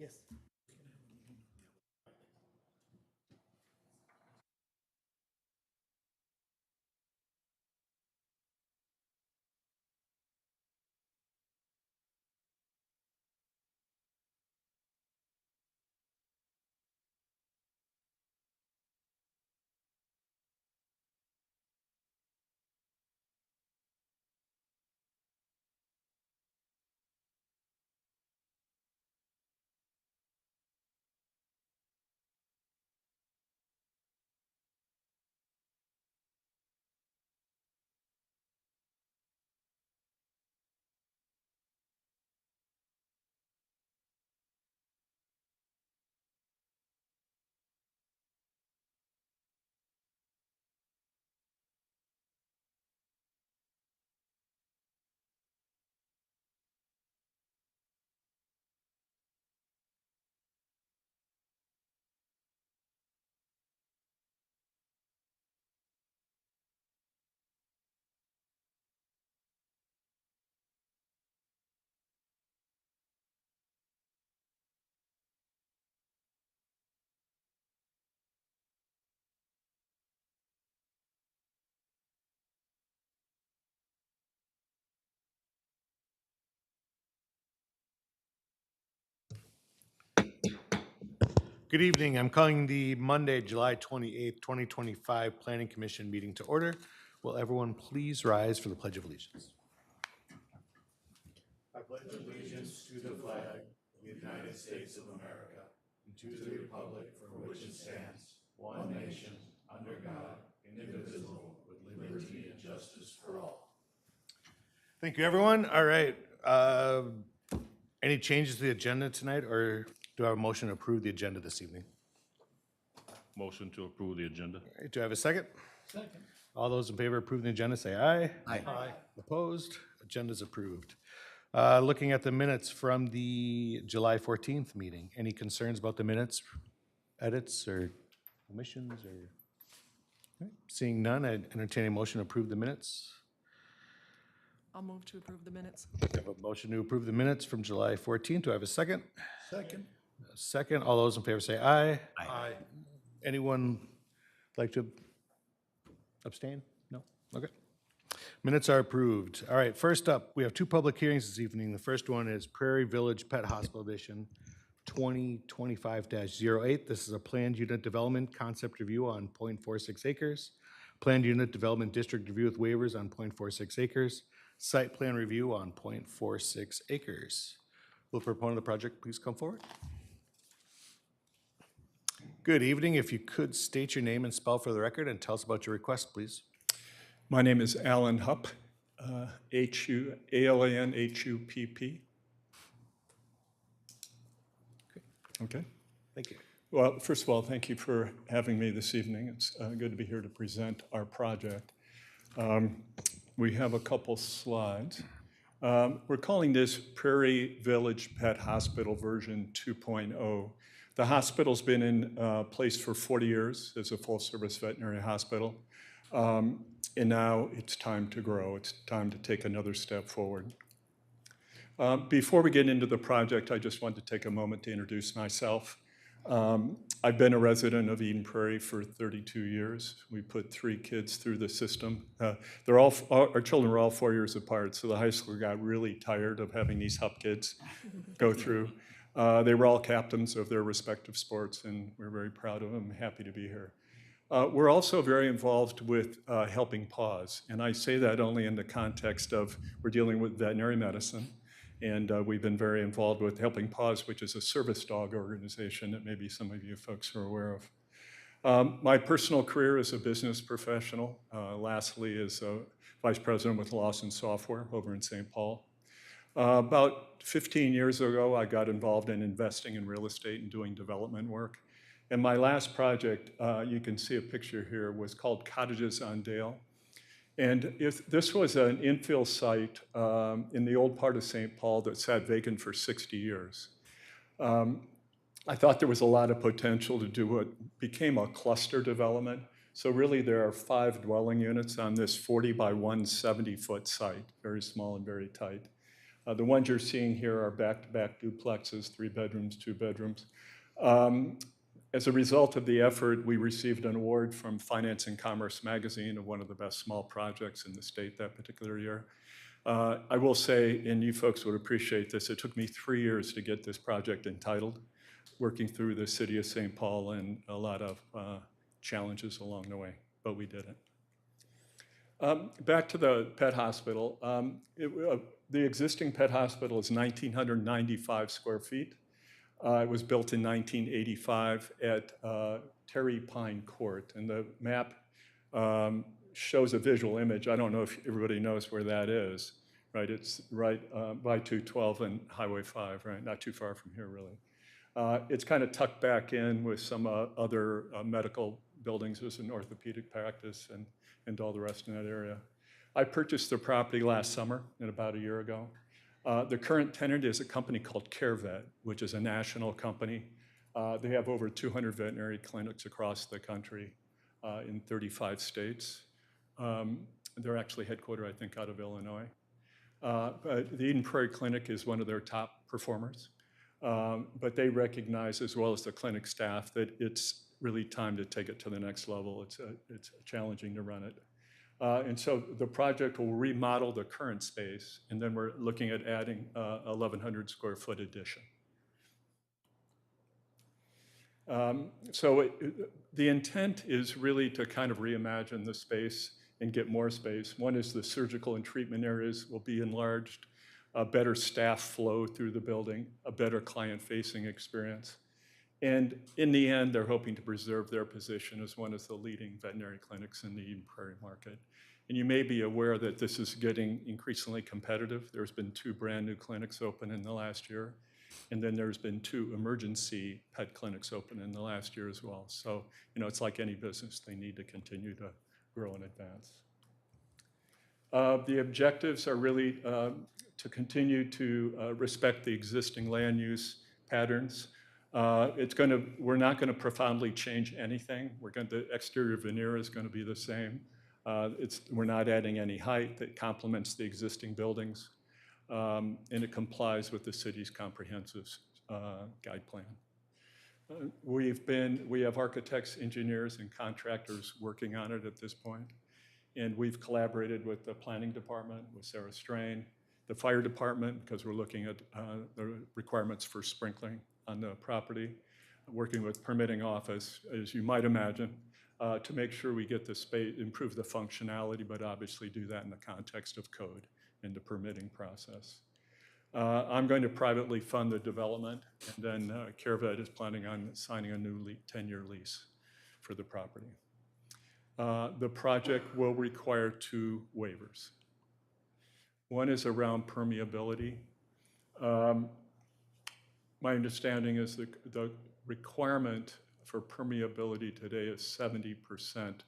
Yes. Good evening. I'm calling the Monday, July 28th, 2025 Planning Commission meeting to order. Will everyone please rise for the Pledge of Allegiance? I pledge allegiance to the flag of the United States of America and to the republic for which it stands, one nation, under God, indivisible, with liberty and justice for all. Thank you, everyone. All right. Any changes to the agenda tonight, or do I have a motion to approve the agenda this evening? Motion to approve the agenda. All right, do I have a second? Second. All those in favor of approving the agenda, say aye. Aye. Opposed? Agenda's approved. Looking at the minutes from the July 14th meeting, any concerns about the minutes, edits, or omissions, or? All right, seeing none, I'd entertain a motion to approve the minutes. I'll move to approve the minutes. I have a motion to approve the minutes from July 14th. Do I have a second? Second. A second. All those in favor say aye. Aye. Anyone like to abstain? No? Okay. Minutes are approved. All right, first up, we have two public hearings this evening. The first one is Prairie Village Pet Hospital Edition 2025-08. This is a planned unit development concept review on 0.46 acres, planned unit development district review with waivers on 0.46 acres, site plan review on 0.46 acres. Will the proponent of the project please come forward? Good evening. If you could state your name and spell for the record and tell us about your request, please. My name is Alan Hupp, Alan Hupp. Okay. Thank you. Well, first of all, thank you for having me this evening. It's good to be here to present our project. We have a couple slides. We're calling this Prairie Village Pet Hospital version 2.0. The hospital's been in place for 40 years as a full-service veterinary hospital. And now it's time to grow. It's time to take another step forward. Before we get into the project, I just want to take a moment to introduce myself. I've been a resident of Eden Prairie for 32 years. We put 3 kids through the system. Our children were all 4 years apart, so the high school got really tired of having these Hupp kids go through. They were all captains of their respective sports, and we're very proud of them, happy to be here. We're also very involved with Helping Paws, and I say that only in the context of we're dealing with veterinary medicine, and we've been very involved with Helping Paws, which is a service dog organization that maybe some of you folks are aware of. My personal career as a business professional, lastly as a vice president with Lawson Software over in St. Paul. About 15 years ago, I got involved in investing in real estate and doing development work. And my last project, you can see a picture here, was called Cottages on Dale. And this was an infill site in the old part of St. Paul that sat vacant for 60 years. I thought there was a lot of potential to do what became a cluster development. So really there are 5 dwelling units on this 40 by 170-foot site, very small and very tight. The ones you're seeing here are back-to-back duplexes, 3 bedrooms, 2 bedrooms. As a result of the effort, we received an award from Finance and Commerce magazine of one of the best small projects in the state that particular year. I will say, and you folks would appreciate this, it took me 3 years to get this project entitled, working through the city of St. Paul and a lot of challenges along the way, but we did it. Back to the pet hospital. The existing pet hospital is 1,995 square feet. It was built in 1985 at Terry Pine Court, and the map shows a visual image. I don't know if everybody knows where that is, right? It's right by 212 and Highway 5, right? Not too far from here, really. It's kind of tucked back in with some other medical buildings. There's an orthopedic practice and all the rest in that area. I purchased the property last summer, about a year ago. The current tenant is a company called CareVet, which is a national company. They have over 200 veterinary clinics across the country in 35 states. They're actually headquartered, I think, out of Illinois. But the Eden Prairie Clinic is one of their top performers. But they recognize, as well as the clinic staff, that it's really time to take it to the next level. It's challenging to run it. And so the project will remodel the current space, and then we're looking at adding a 1,100 square foot addition. The intent is really to kind of reimagine the space and get more space. One is the surgical and treatment areas will be enlarged, a better staff flow through the building, a better client-facing experience. And in the end, they're hoping to preserve their position as one of the leading veterinary clinics in the Eden Prairie market. And you may be aware that this is getting increasingly competitive. There's been 2 brand new clinics open in the last year. And then there's been 2 emergency pet clinics open in the last year as well. So, it's like any business, they need to continue to grow and advance. The objectives are really to continue to respect the existing land use patterns. We're not going to profoundly change anything. The exterior veneer is going to be the same. We're not adding any height that complements the existing buildings, and it complies with the city's comprehensive guide plan. We have architects, engineers, and contractors working on it at this point, and we've collaborated with the planning department, with Sarah Strain, the fire department, because we're looking at the requirements for sprinkling on the property, working with permitting office, as you might imagine, to make sure we get the space, improve the functionality, but obviously do that in the context of code and the permitting process. I'm going to privately fund the development, and then CareVet is planning on signing a new 10-year lease for the property. The project will require 2 waivers. One is around permeability. My understanding is the requirement for permeability today is 70%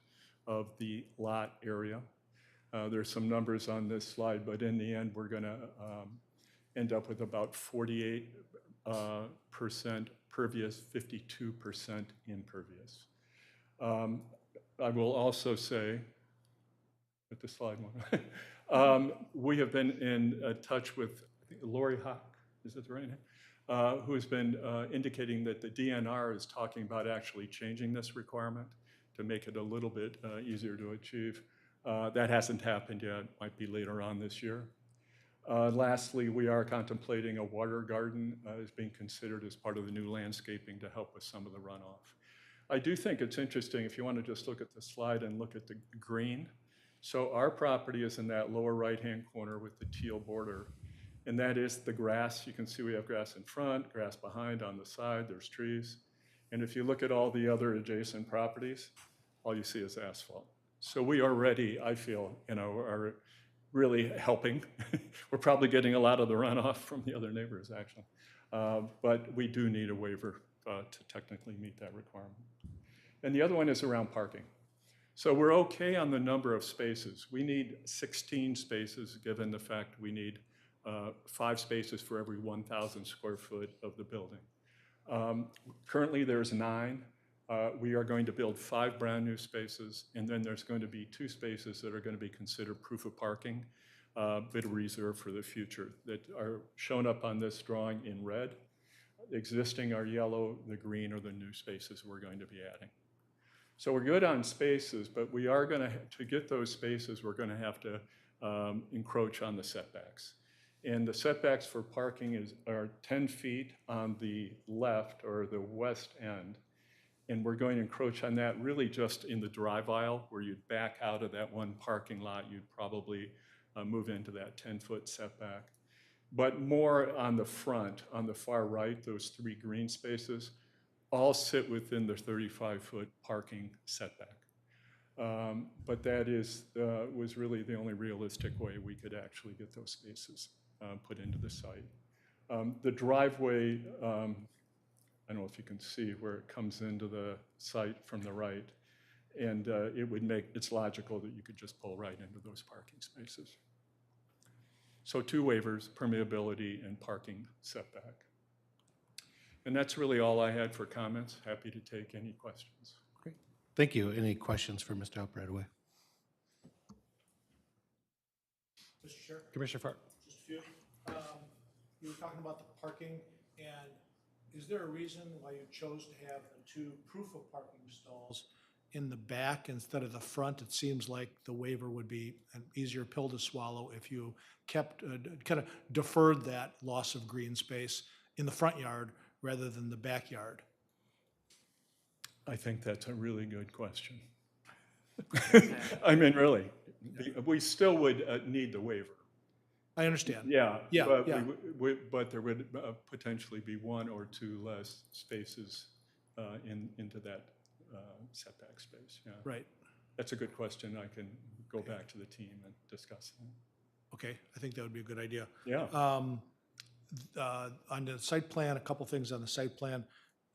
of the lot area. There's some numbers on this slide, but in the end, we're going to end up with about 48% pervious, 52% impervious. I will also say, with the slide one, we have been in touch with Lori Hawk, is that the right name? Who has been indicating that the DNR is talking about actually changing this requirement to make it a little bit easier to achieve. That hasn't happened yet, might be later on this year. Lastly, we are contemplating a water garden is being considered as part of the new landscaping to help with some of the runoff. I do think it's interesting if you want to just look at the slide and look at the green. So our property is in that lower right-hand corner with the teal border, and that is the grass. You can see we have grass in front, grass behind, on the side, there's trees. And if you look at all the other adjacent properties, all you see is asphalt. So we already, I feel, are really helping. We're probably getting a lot of the runoff from the other neighbors, actually. But we do need a waiver to technically meet that requirement. And the other one is around parking. So we're okay on the number of spaces. We need 16 spaces, given the fact we need 5 spaces for every 1,000 square foot of the building. Currently, there's 9. We are going to build 5 brand new spaces, and then there's going to be 2 spaces that are going to be considered proof of parking bit of reserve for the future that are shown up on this drawing in red. Existing are yellow, the green are the new spaces we're going to be adding. So we're good on spaces, but we are going to get those spaces, we're going to have to encroach on the setbacks. And the setbacks for parking are 10 feet on the left or the west end. And we're going to encroach on that really just in the drive aisle where you'd back out of that one parking lot, you'd probably move into that 10-foot setback. But more on the front, on the far right, those 3 green spaces, all sit within the 35-foot parking setback. But that was really the only realistic way we could actually get those spaces put into the site. The driveway, I don't know if you can see where it comes into the site from the right, and it's logical that you could just pull right into those parking spaces. So 2 waivers, permeability and parking setback. And that's really all I had for comments. Happy to take any questions. Great. Thank you. Any questions for Mr. Hope right away? Mr. Chair, Commissioner Farr. just a few. You were talking about the parking, and is there a reason why you chose to have the 2 proof of parking stalls in the back instead of the front? It seems like the waiver would be an easier pill to swallow if you kept, kind of deferred that loss of green space in the front yard rather than the backyard. I think that's a really good question. I mean, really, we still would need the waiver. I understand. Yeah. Yeah, But, yeah. but there would potentially be 1 or 2 less spaces into that setback space. Yeah. Right. That's a good question. I can go back to the team and discuss that. Okay, I think that would be a good idea. Yeah. On the site plan, a couple things on the site plan.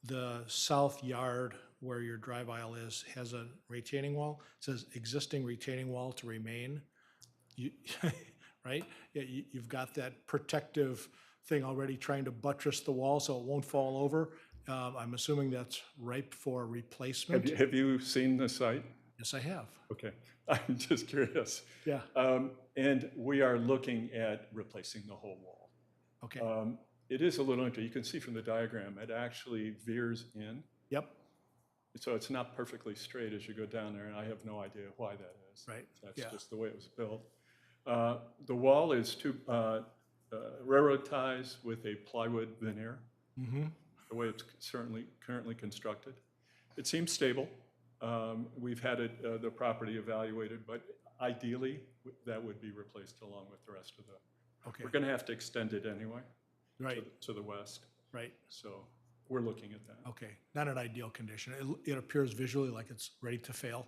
The south yard where your drive aisle is has a retaining wall. It says existing retaining wall to remain. You, right? Yeah, you've got that protective thing already trying to buttress the wall so it won't fall over. I'm assuming that's ripe for replacement. Have you seen the site? Yes, I have. Okay. I'm just curious. Yeah, And we are looking at replacing the whole wall. okay. It is a little interesting. You can see from the diagram, it actually veers in. Yep, So it's not perfectly straight as you go down there, and I have no idea why that is. right, That's yeah. just the way it was built. The wall is railroad ties with a plywood veneer, Mm-hmm. the way it's currently constructed. It seems stable. We've had the property evaluated, but ideally, that would be replaced along with the rest of the. Okay, We're going to have to extend it anyway right, to the west, right. so we're looking at that. Okay, not an ideal condition. It appears visually like it's ready to fail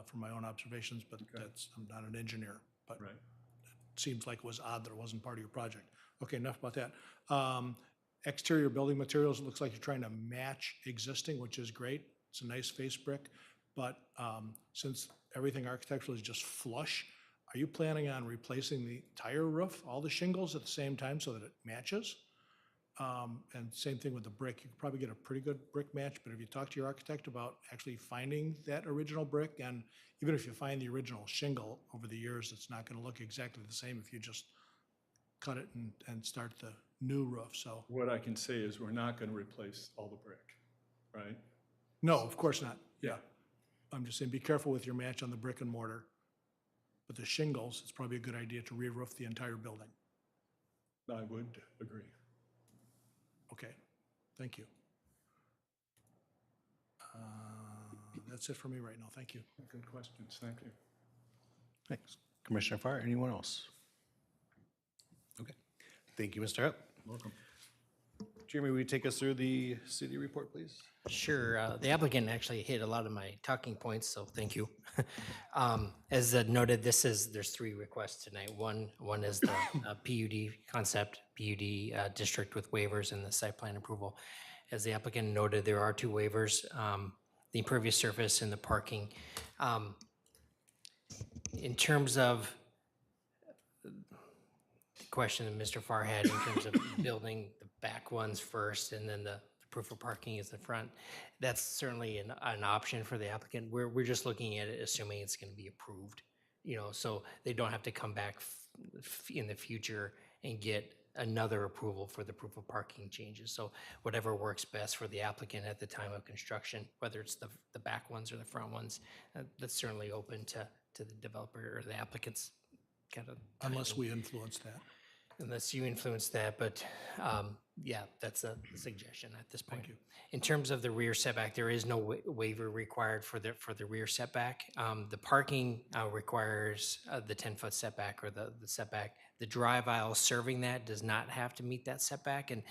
from my own observations, but I'm not an engineer. But Right. it seems like it was odd that it wasn't part of your project. Okay, enough about that. Exterior building materials, it looks like you're trying to match existing, which is great. It's a nice face brick, but since everything architectural is just flush, are you planning on replacing the entire roof, all the shingles at the same time so that it matches? And same thing with the brick. You could probably get a pretty good brick match, but have you talked to your architect about actually finding that original brick? And even if you find the original shingle over the years, it's not gonna look exactly the same if you just cut it and start the new roof, so. What I can say is we're not going to replace all the brick, right? No, of course not, yeah. I'm just saying, be careful with your match on the brick and mortar. But the shingles, it's probably a good idea to re-roof the entire building. I would agree. Okay, thank you. That's it for me right now, thank you. Good questions, thank you. Thanks. Commissioner Farr, anyone else? Okay. Thank you, Mr. Hupp. Welcome. Jeremy, will you take us through the city report, please? Sure. The applicant actually hit a lot of my talking points, so thank you. As noted, there's 3 requests tonight. One is the PUD concept, PUD district with waivers and the site plan approval. As the applicant noted, there are 2 waivers, the impervious surface and the parking. In terms of the question that Mr. Farr had in terms of building the back ones first and then the proof of parking is the front, that's certainly an option for the applicant. We're just looking at it assuming it's going to be approved. so they don't have to come back in the future and get another approval for the proof of parking changes. So whatever works best for the applicant at the time of construction, whether it's the back ones or the front ones, that's certainly open to the developer or the applicant's kind of. Unless we influence that. Unless you influence that, but yeah, that's a suggestion at this point. Thank you. In terms of the rear setback, there is no waiver required for the rear setback. The parking requires the 10-foot setback or the setback. The drive aisle serving that does not have to meet that setback, and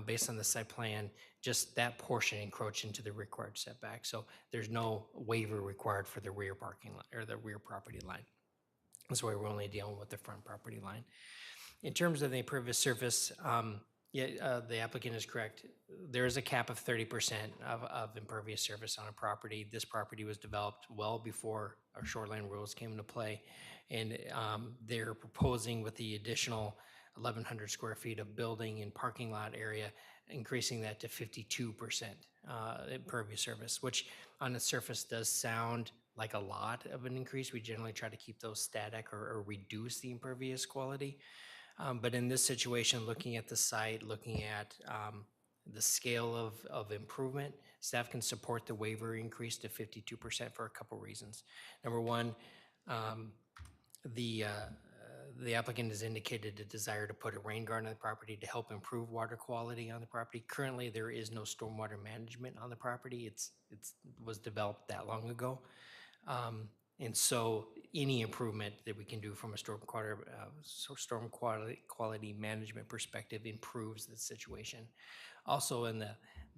based on the site plan, just that portion encroach into the required setback. So there's no waiver required for the rear parking lot or the rear property line. That's why we're only dealing with the front property line. In terms of the impervious surface, the applicant is correct. There is a cap of 30% of impervious surface on a property. This property was developed well before our shoreline rules came into play. And they're proposing with the additional 1,100 square feet of building and parking lot area, increasing that to 52% impervious surface, which on the surface does sound like a lot of an increase. We generally try to keep those static or reduce the impervious quality. But in this situation, looking at the site, looking at the scale of improvement, staff can support the waiver increase to 52% for a couple reasons. Number one, the applicant has indicated a desire to put a rain garden on the property to help improve water quality on the property. Currently, there is no stormwater management on the property. It was developed that long ago. And so any improvement that we can do from a storm quality management perspective improves the situation. Also,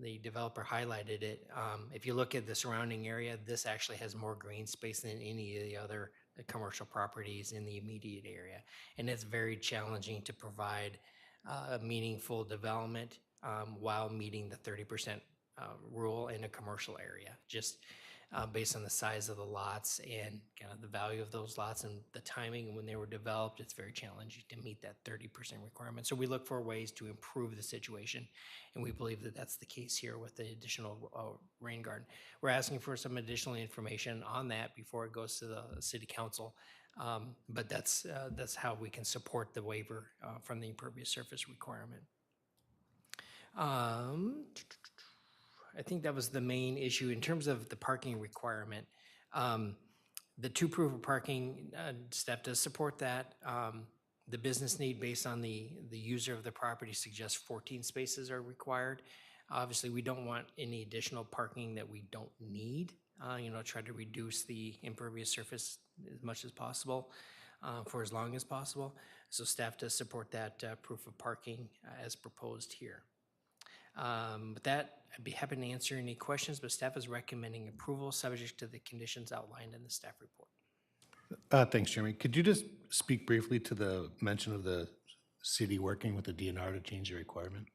the developer highlighted it. If you look at the surrounding area, this actually has more green space than any of the other commercial properties in the immediate area. And it's very challenging to provide meaningful development while meeting the 30% rule in a commercial area. Just based on the size of the lots and kind of the value of those lots and the timing when they were developed, it's very challenging to meet that 30% requirement. So we look for ways to improve the situation, and we believe that that's the case here with the additional rain garden. We're asking for some additional information on that before it goes to the city council, but that's how we can support the waiver from the impervious surface requirement. I think that was the main issue. In terms of the parking requirement, the two proof of parking, staff does support that. The business need based on the user of the property suggests 14 spaces are required. Obviously, we don't want any additional parking that we don't need. Try to reduce the impervious surface as much as possible for as long as possible. So staff does support that proof of parking as proposed here. With that, I'd be happy to answer any questions, but staff is recommending approval subject to the conditions outlined in the staff report. Thanks, Jeremy. Could you just speak briefly to the mention of the city working with the DNR to change the requirement?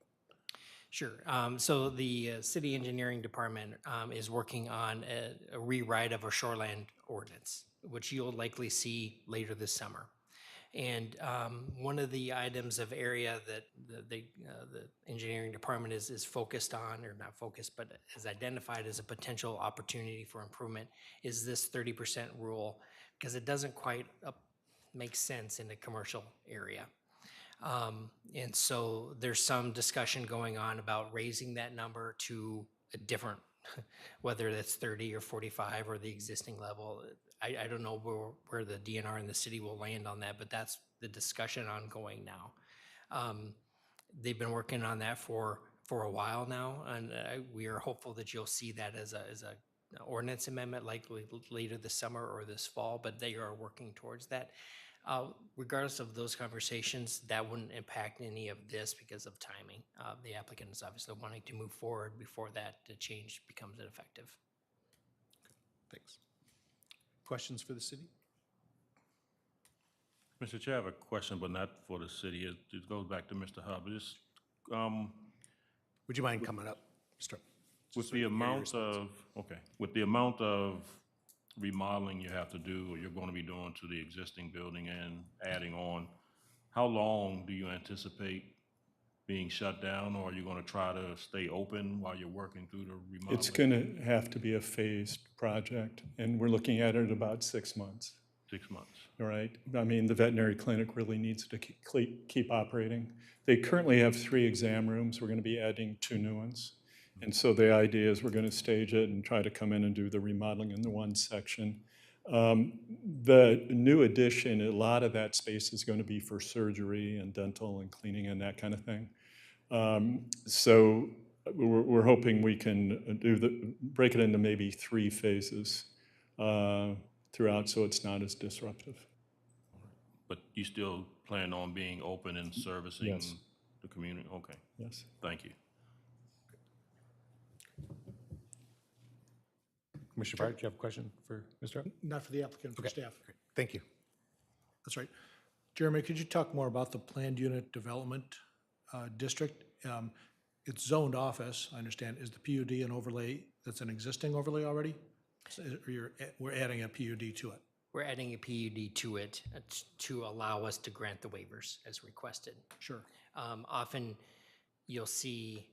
Sure. So the city engineering department is working on a rewrite of a shoreland ordinance, which you'll likely see later this summer. And one of the items of area that the engineering department is focused on, or not focused, but has identified as a potential opportunity for improvement is this 30% rule, because it doesn't quite make sense in a commercial area. And so there's some discussion going on about raising that number to a different, whether that's 30 or 45 or the existing level. I don't know where the DNR and the city will land on that, but that's the discussion ongoing now. They've been working on that for a while now, and we are hopeful that you'll see that as a ordinance amendment likely later this summer or this fall, but they are working towards that. Regardless of those conversations, that wouldn't impact any of this because of timing. The applicant is obviously wanting to move forward before that change becomes effective. Thanks. Questions for the city? Mr. Chair, I have a question, but not for the city. It goes back to Mr. Hub. Just Would you mind coming up? with the amount of, with the amount of remodeling you have to do, or you're going to be doing to the existing building and adding on, how long do you anticipate being shut down, or are you going to try to stay open while you're working through the remodeling? It's going to have to be a phased project, and we're looking at it about 6 months. 6 months. All right? I mean, the veterinary clinic really needs to keep operating. They currently have 3 exam rooms. We're going to be adding 2 new ones. And so the idea is we're going to stage it and try to come in and do the remodeling in the one section. The new addition, a lot of that space is going to be for surgery and dental and cleaning and that kind of thing. So we're hoping we can break it into maybe 3 phases throughout, so it's not as disruptive. But you still plan on being open and servicing Yes. the community? Okay, Yes. thank you. Commissioner Park, do you have a question for Mr. Oak? Not for the applicant, for staff. Thank you. That's right. Jeremy, could you talk more about the planned unit development district? It's zoned office, I understand. Is the PUD an overlay that's an existing overlay already? Or we're adding a PUD to it? We're adding a PUD to it to allow us to grant the waivers as requested. Sure. Often you'll see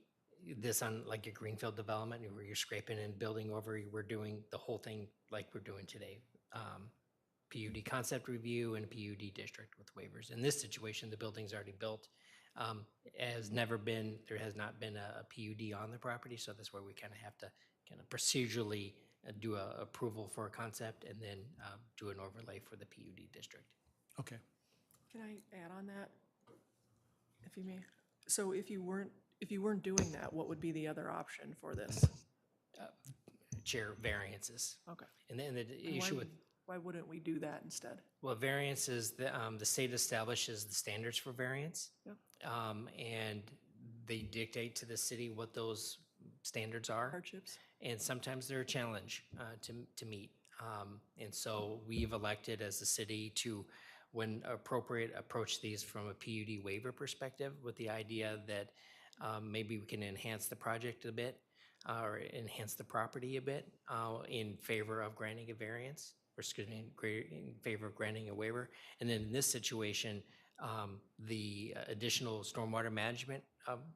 this on like a greenfield development where you're scraping and building over, we're doing the whole thing like we're doing today. PUD concept review and PUD district with waivers. In this situation, the building's already built. There has not been a PUD on the property, so that's where we kind of have to kind of procedurally do a approval for a concept and then do an overlay for the PUD district. Okay. Can I add on that, if you may? So if you weren't doing that, what would be the other option for this? Chair, variances. Okay. And then the And issue with, why wouldn't we do that instead? well, variance is the state establishes the standards for variance. Yep. And they dictate to the city what those standards are. Hardships? And sometimes they're a challenge to meet. And so we've elected as a city to, when appropriate, approach these from a PUD waiver perspective with the idea that maybe we can enhance the project a bit or enhance the property a bit in favor of granting a variance, or excuse me, in favor of granting a waiver. And then in this situation, the additional stormwater management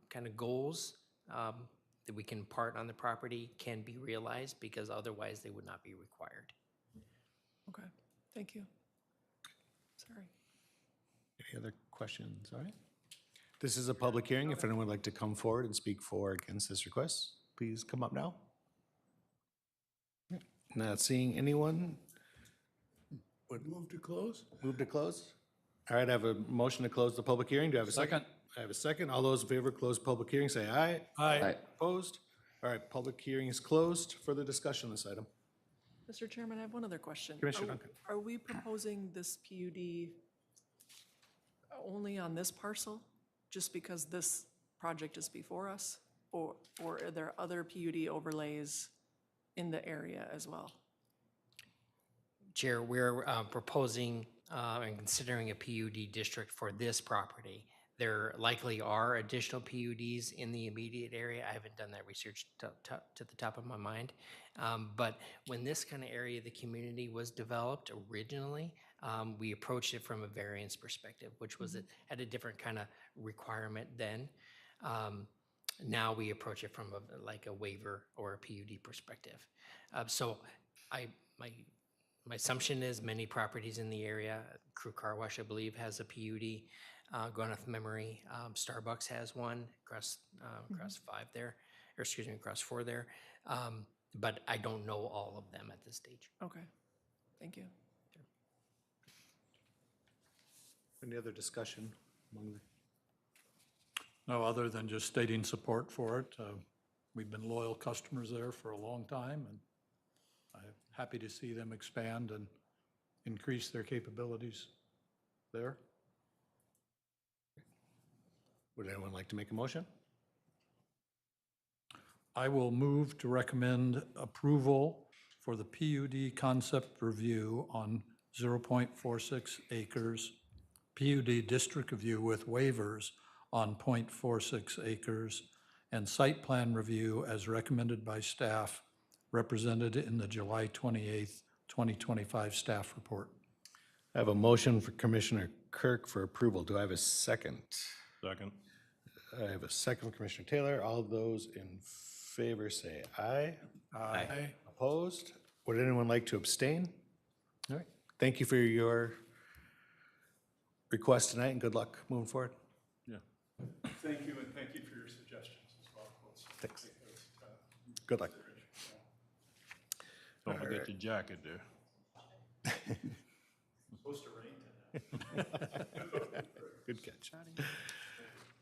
kind of goals that we can impart on the property can be realized because otherwise they would not be required. Okay, thank you. Sorry. Any other questions? All right. This is a public hearing. If anyone would like to come forward and speak for or against this request, please come up now. Not seeing anyone. Would move to close? Move to close? All right, I have a motion to close the public hearing. Do I have a second? I have a second. All those in favor of close public hearing, say aye. Aye. Opposed? All right, public hearing is closed. Further discussion on this item. Mr. Chairman, I have one other question. Commissioner Are- Duncan. Are we proposing this PUD only on this parcel, just because this project is before us? Or are there other PUD overlays in the area as well? Chair, we're proposing and considering a PUD district for this property. There likely are additional PUDs in the immediate area. I haven't done that research to the top of my mind. But when this kind of area of the community was developed originally, we approached it from a variance perspective, which was at a different kind of requirement then. Now we approach it from like a waiver or a PUD perspective. So my assumption is many properties in the area, Crew Car Wash, I believe, has a PUD. Going off memory, Starbucks has one across 5 there, or excuse me, across 4 there. But I don't know all of them at this stage. Okay, thank you. Any other discussion among the? No, other than just stating support for it. We've been loyal customers there for a long time, and I'm happy to see them expand and increase their capabilities there. Would anyone like to make a motion? I will move to recommend approval for the PUD concept review on 0.46 acres, PUD district review with waivers on 0.46 acres, and site plan review as recommended by staff represented in the July 28th, 2025 staff report. I have a motion for Commissioner Kirk for approval. Do I have a second? Second? I have a second, Commissioner Taylor. All those in favor say aye. Aye. Opposed? Would anyone like to abstain? All right, thank you for your request tonight, and good luck moving forward. Yeah. Thank you, and thank you for your suggestions as well. Thanks. Good luck. Don't forget your jacket there. Supposed to rain tonight. Good catch.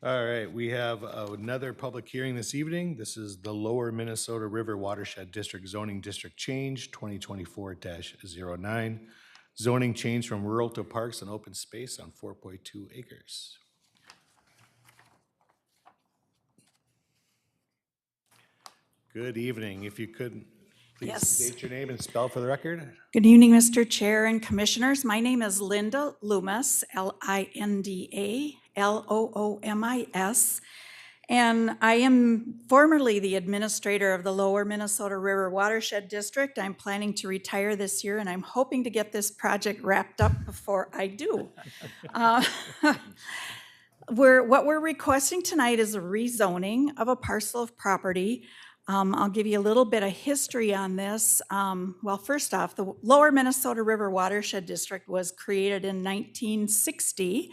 All right, we have another public hearing this evening. This is the Lower Minnesota River Watershed District Zoning District Change 2024-09. Zoning change from rural to parks and open space on 4.2 acres. Good evening. If you could, please Yes. state your name and spell for the record. Good evening, Mr. Chair and Commissioners. My name is Linda Loomis, Linda Loomis, and I am formerly the administrator of the Lower Minnesota River Watershed District. I'm planning to retire this year, and I'm hoping to get this project wrapped up before I do. What we're requesting tonight is a rezoning of a parcel of property. I'll give you a little bit of history on this. Well, first off, the Lower Minnesota River Watershed District was created in 1960,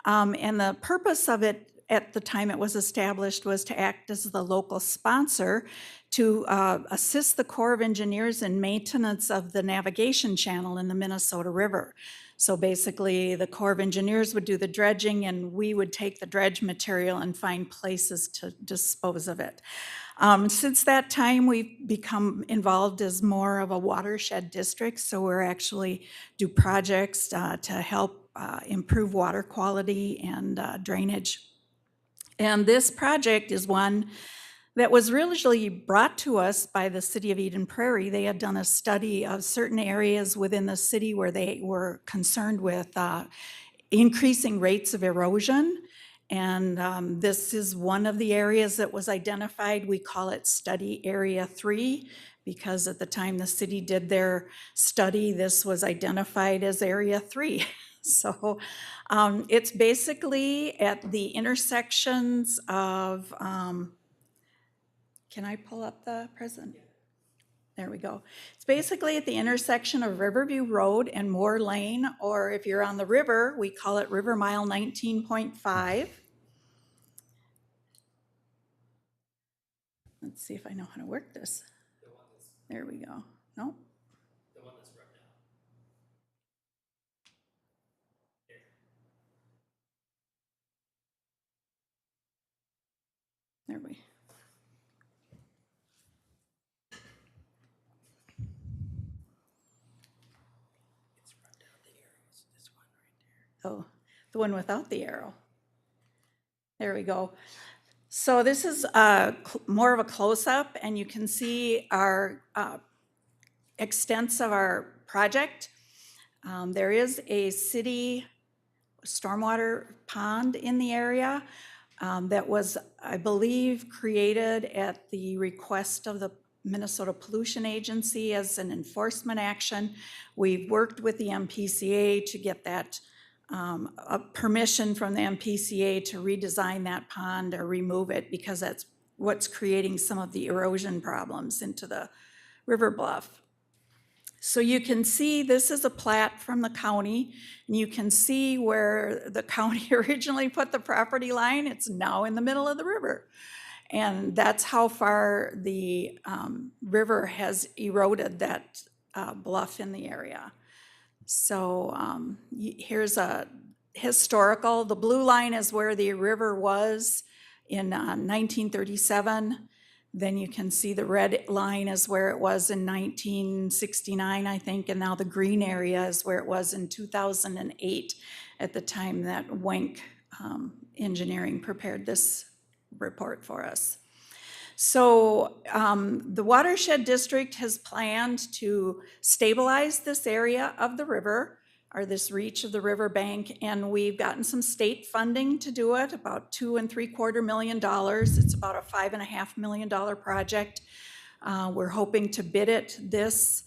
and the purpose of it at the time it was established was to act as the local sponsor to assist the Corps of Engineers in maintenance of the navigation channel in the Minnesota River. So basically, the Corps of Engineers would do the dredging, and we would take the dredge material and find places to dispose of it. Since that time, we've become involved as more of a watershed district, so we're actually do projects to help improve water quality and drainage. And this project is one that was originally brought to us by the city of Eden Prairie. They had done a study of certain areas within the city where they were concerned with increasing rates of erosion. And this is one of the areas that was identified. We call it Study Area 3 because at the time the city did their study, this was identified as Area 3. So it's basically at the intersections of, can I pull up the present? There we go. It's basically at the intersection of Riverview Road and Moore Lane, or if you're on the river, we call it River Mile 19.5. Let's see if I know how to work this. There we go. Nope. The one that's rubbed out. There we. It's rubbed out the arrows, this one right there. Oh, the one without the arrow. There we go. So this is more of a close-up, and you can see our extents of our project. There is a city stormwater pond in the area that was, I believe, created at the request of the Minnesota Pollution Agency as an enforcement action. We've worked with the MPCA to get that a permission from the MPCA to redesign that pond or remove it because that's what's creating some of the erosion problems into the river bluff. So you can see this is a plat from the county, and you can see where the county originally put the property line. It's now in the middle of the river. And that's how far the river has eroded that bluff in the area. So here's a historical. The blue line is where the river was in 1937. Then you can see the red line is where it was in 1969, I think, and now the green area is where it was in 2008 at the time that Wenck Engineering prepared this report for us. So the Watershed District has planned to stabilize this area of the river, or this reach of the river bank, and we've gotten some state funding to do it, about $2.75 million. It's about a $5.5 million project. We're hoping to bid it this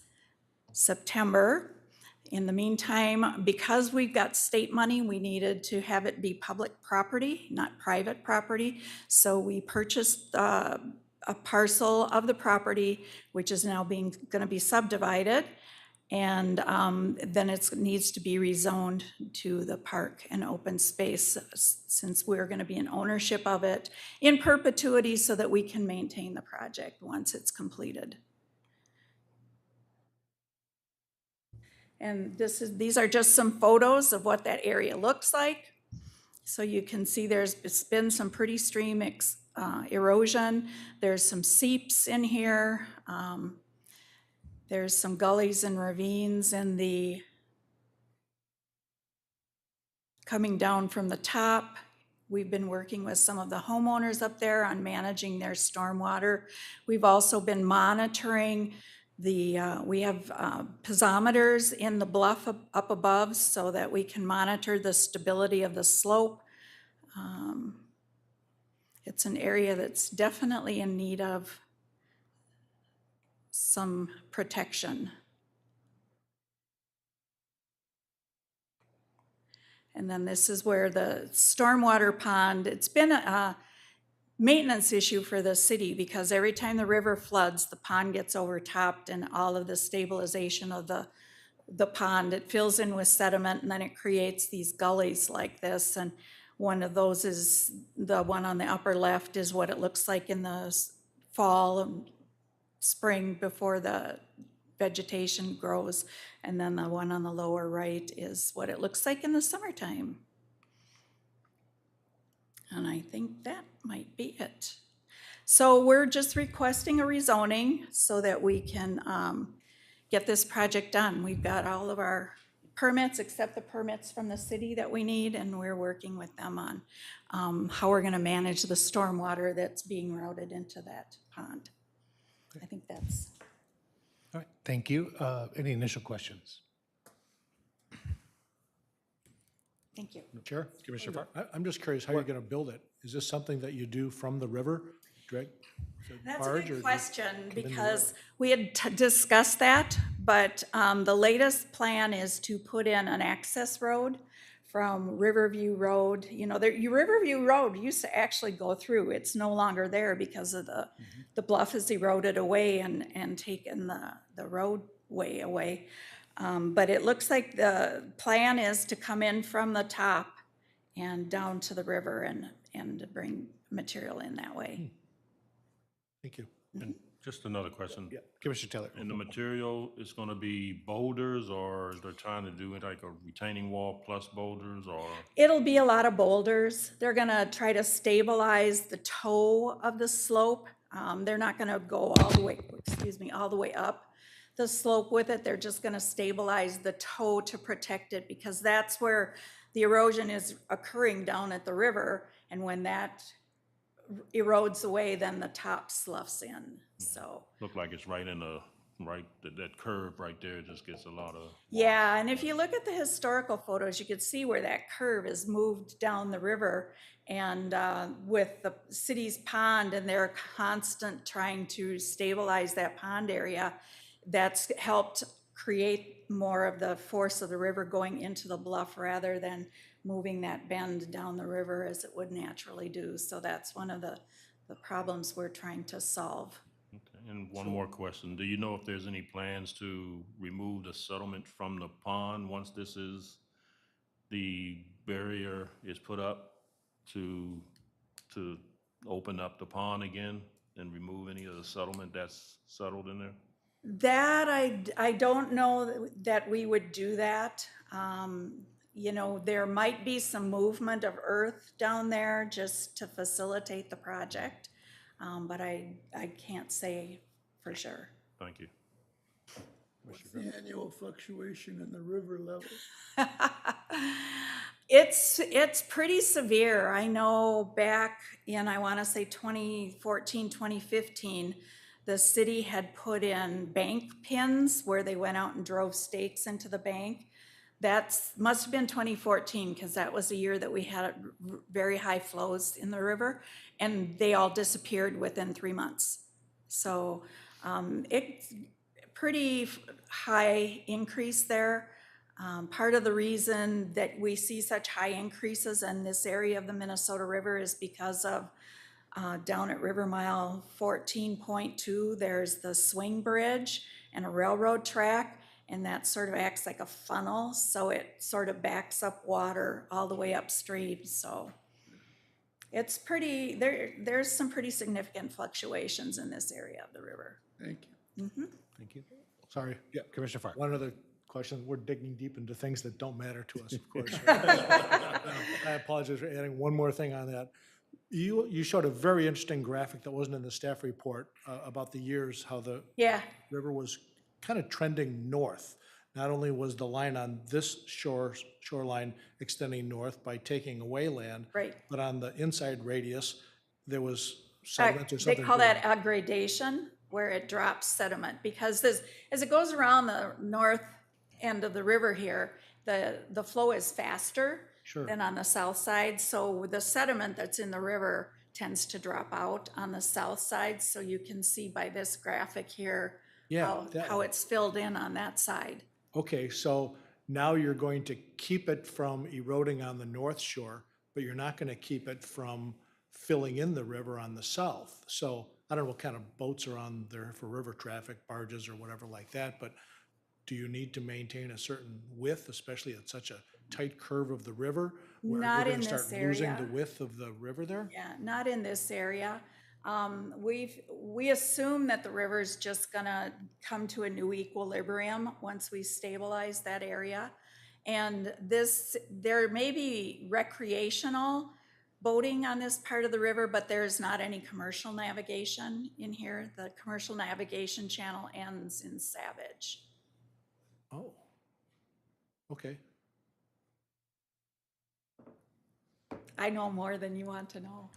September. In the meantime, because we've got state money, we needed to have it be public property, not private property. So we purchased a parcel of the property, which is now going to be subdivided. And then it needs to be rezoned to the park and open space, since we're gonna be in ownership of it in perpetuity so that we can maintain the project once it's completed. And these are just some photos of what that area looks like. So you can see it's been some pretty stream erosion. There's some seeps in here. There's some gullies and ravines in coming down from the top. We've been working with some of the homeowners up there on managing their stormwater. We've also been monitoring we have piezometers in the bluff up above so that we can monitor the stability of the slope. It's an area that's definitely in need of some protection. And then this is where the stormwater pond, it's been a maintenance issue for the city because every time the river floods, the pond gets overtopped and all of the stabilization of the pond, it fills in with sediment and then it creates these gullies like this. And one of those is the one on the upper left is what it looks like in the fall and spring before the vegetation grows. And then the one on the lower right is what it looks like in the summertime. And I think that might be it. So we're just requesting a rezoning so that we can get this project done. We've got all of our permits, except the permits from the city that we need, and we're working with them on how we're gonna manage the stormwater that's being routed into that pond. I think that's. All right, thank you. Any initial questions? Thank you. Chair? Commissioner Park? I'm just curious how you're gonna build it. Is this something that you do from the river, direct? That's a good question, because we had discussed that, but the latest plan is to put in an access road from Riverview Road. You know, Riverview Road used to actually go through. It's no longer there because of the bluff has eroded away and taken the roadway away. But it looks like the plan is to come in from the top and down to the river and bring material in that way. Thank you. And just another question. Yeah, Commissioner Taylor. And the material is gonna be boulders, or they're trying to do it like a retaining wall plus boulders, or? It'll be a lot of boulders. They're gonna try to stabilize the toe of the slope. They're not gonna go all the way up the slope with it. They're just gonna stabilize the toe to protect it, because that's where the erosion is occurring down at the river. And when that erodes away, then the top sloughs in, so. Look like it's right in that curve right there just gets a lot of. Yeah, and if you look at the historical photos, you could see where that curve is moved down the river. And with the city's pond and their constant trying to stabilize that pond area, that's helped create more of the force of the river going into the bluff rather than moving that bend down the river as it would naturally do. So that's one of the problems we're trying to solve. Okay, and one more question. Do you know if there's any plans to remove the settlement from the pond once the barrier is put up to open up the pond again and remove any of the settlement that's settled in there? That I don't know that we would do that. You know, there might be some movement of earth down there just to facilitate the project, but I can't say for sure. Thank you. What's the annual fluctuation in the river level? It's pretty severe. I know back in, I want to say 2014, 2015, the city had put in bank pins where they went out and drove stakes into the bank. That must have been 2014, because that was the year that we had very high flows in the river, and they all disappeared within 3 months. So it's pretty high increase there. Part of the reason that we see such high increases in this area of the Minnesota River is because of down at River Mile 14.2, there's the swing bridge and a railroad track. and that sort of acts like a funnel, so it sort of backs up water all the way upstream, so it's pretty, there's some pretty significant fluctuations in this area of the river. Thank you. Thank you. Sorry. Yeah, Commissioner Fark. One other question, we're digging deep into things that don't matter to us, of course. I apologize for adding one more thing on that. You showed a very interesting graphic that wasn't in the staff report about the years, how the Yeah, river was kind of trending north. Not only was the line on this shoreline extending north by taking away land, right. but on the inside radius, there was sediment or They something. call that aggradation, where it drops sediment, because this, as it goes around the north end of the river here, the flow is faster Sure. than on the south side, so the sediment that's in the river tends to drop out on the south side, so you can see by this graphic here Yeah, that how one. it's filled in on that side. Okay, so now you're going to keep it from eroding on the north shore, but you're not gonna keep it from filling in the river on the south. So I don't know what kind of boats are on there for river traffic, barges or whatever like that, but do you need to maintain a certain width, especially at such a tight curve of the river? Where Not you're in gonna this start losing the area. width of the river there? Yeah, not in this area. We assume that the river's just gonna come to a new equilibrium once we stabilize that area. And there may be recreational boating on this part of the river, but there's not any commercial navigation in here. The commercial navigation channel ends in Savage. Oh, okay. I know more than you want to know.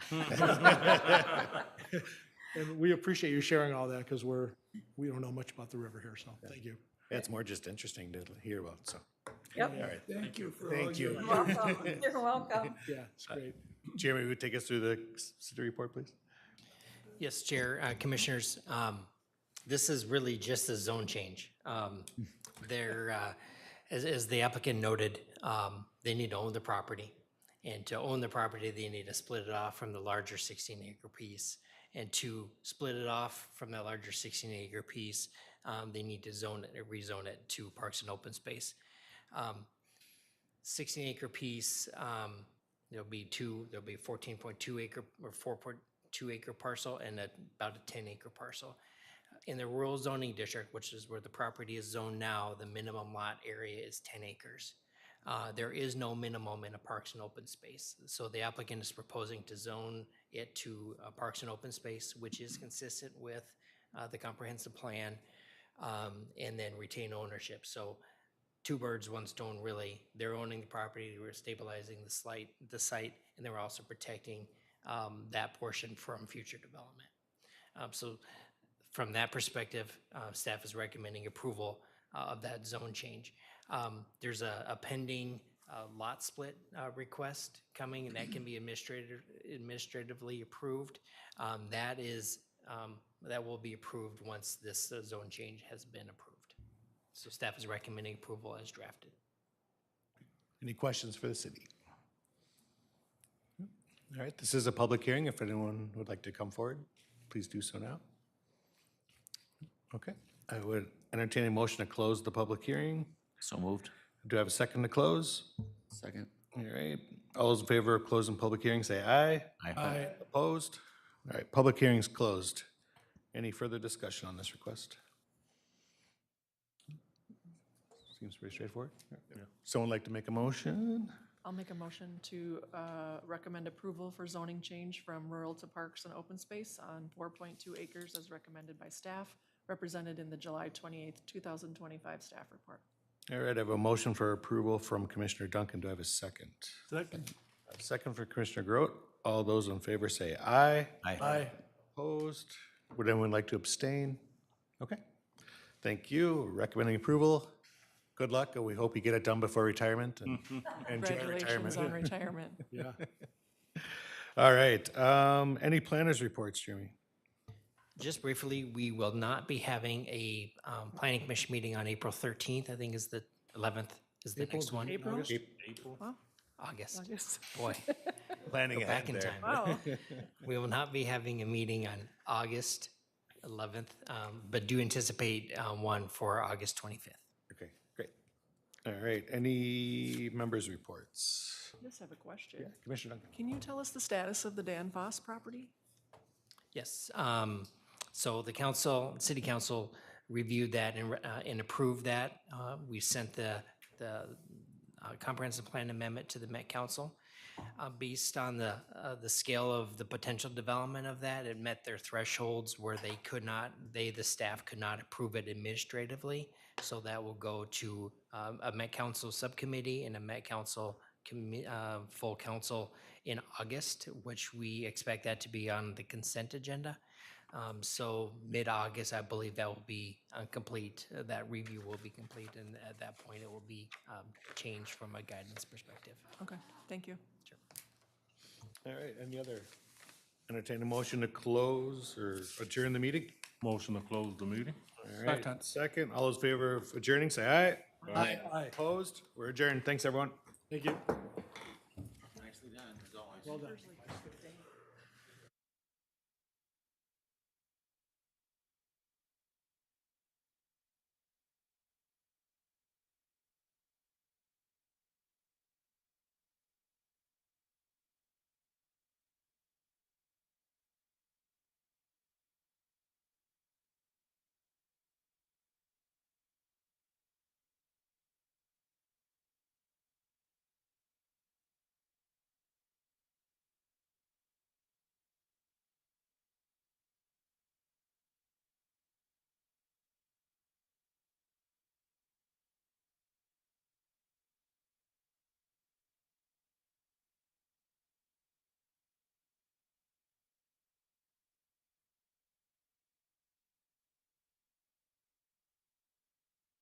And we appreciate you sharing all that, because we don't know much about the river here, so thank you. Yeah, it's more just interesting to hear about, so. Yep, All right, Thank you for all thank you. you're welcome. You're welcome. Yeah, it's great. Jeremy, would you take us through the city report, please? Yes, Chair, Commissioners, this is really just a zone change. As the applicant noted, they need to own the property. And to own the property, they need to split it off from the larger 16-acre piece. And to split it off from that larger 16-acre piece, they need to rezone it to parks and open space. 16-acre piece, there'll be 14.2 acre or 4.2 acre parcel and about a 10-acre parcel. In the rural zoning district, which is where the property is zoned now, the minimum lot area is 10 acres. There is no minimum in a parks and open space. So the applicant is proposing to zone it to parks and open space, which is consistent with the comprehensive plan, and then retain ownership. So two birds, one stone, really. They're owning the property, we're stabilizing the site, and they're also protecting that portion from future development. So from that perspective, staff is recommending approval of that zone change. There's a pending lot split request coming, and that can be administratively approved. That will be approved once this zone change has been approved. So staff is recommending approval as drafted. Any questions for the city? All right, this is a public hearing. If anyone would like to come forward, please do so now. Okay, I would entertain a motion to close the public hearing. So moved. Do I have a second to close? Second. All right, all those in favor of closing public hearing, say aye. Aye. Opposed? All right, public hearing's closed. Any further discussion on this request? Seems pretty straightforward. Someone like to make a motion? I'll make a motion to recommend approval for zoning change from rural to parks and open space on 4.2 acres as recommended by staff, represented in the July 28th, 2025 staff report. All right, I have a motion for approval from Commissioner Duncan. Do I have a second? Second. A second for Commissioner Grote. All those in favor say aye. Aye. Opposed? Would anyone like to abstain? Okay. Thank you. Recommending approval. Good luck. We hope you get it done before retirement and enjoy Congratulations retirement. on retirement. Yeah. All right. Any planners reports, Jeremy? Just briefly, we will not be having a planning commission meeting on April 13th, I think is the 11th is the next one. April? August, August. boy, Planning go back in ahead time. there. Wow. We will not be having a meeting on August 11th, but do anticipate one for August 25th. Okay. All right, any members' reports? I just have a question. Commissioner Duncan. Can you tell us the status of the Dan Foss property? Yes, so the council, city council reviewed that and approved that. We sent the comprehensive plan amendment to the Met Council. Based on the scale of the potential development of that, it met their thresholds where they could not, the staff could not approve it administratively. So that will go to a Met Council subcommittee and a Met Council full council in August, which we expect that to be on the consent agenda. So mid-August, I believe that will be complete, that review will be complete, and at that point, it will be changed from a guidance perspective. Okay, thank you. All right, any other? Entertain a motion to close or adjourn the meeting? Motion to close the meeting? All right, second. All those in favor of adjourning, say aye. Aye. Opposed? We're adjourned. Thanks, everyone. Thank you. Nicely done, as always. Well done.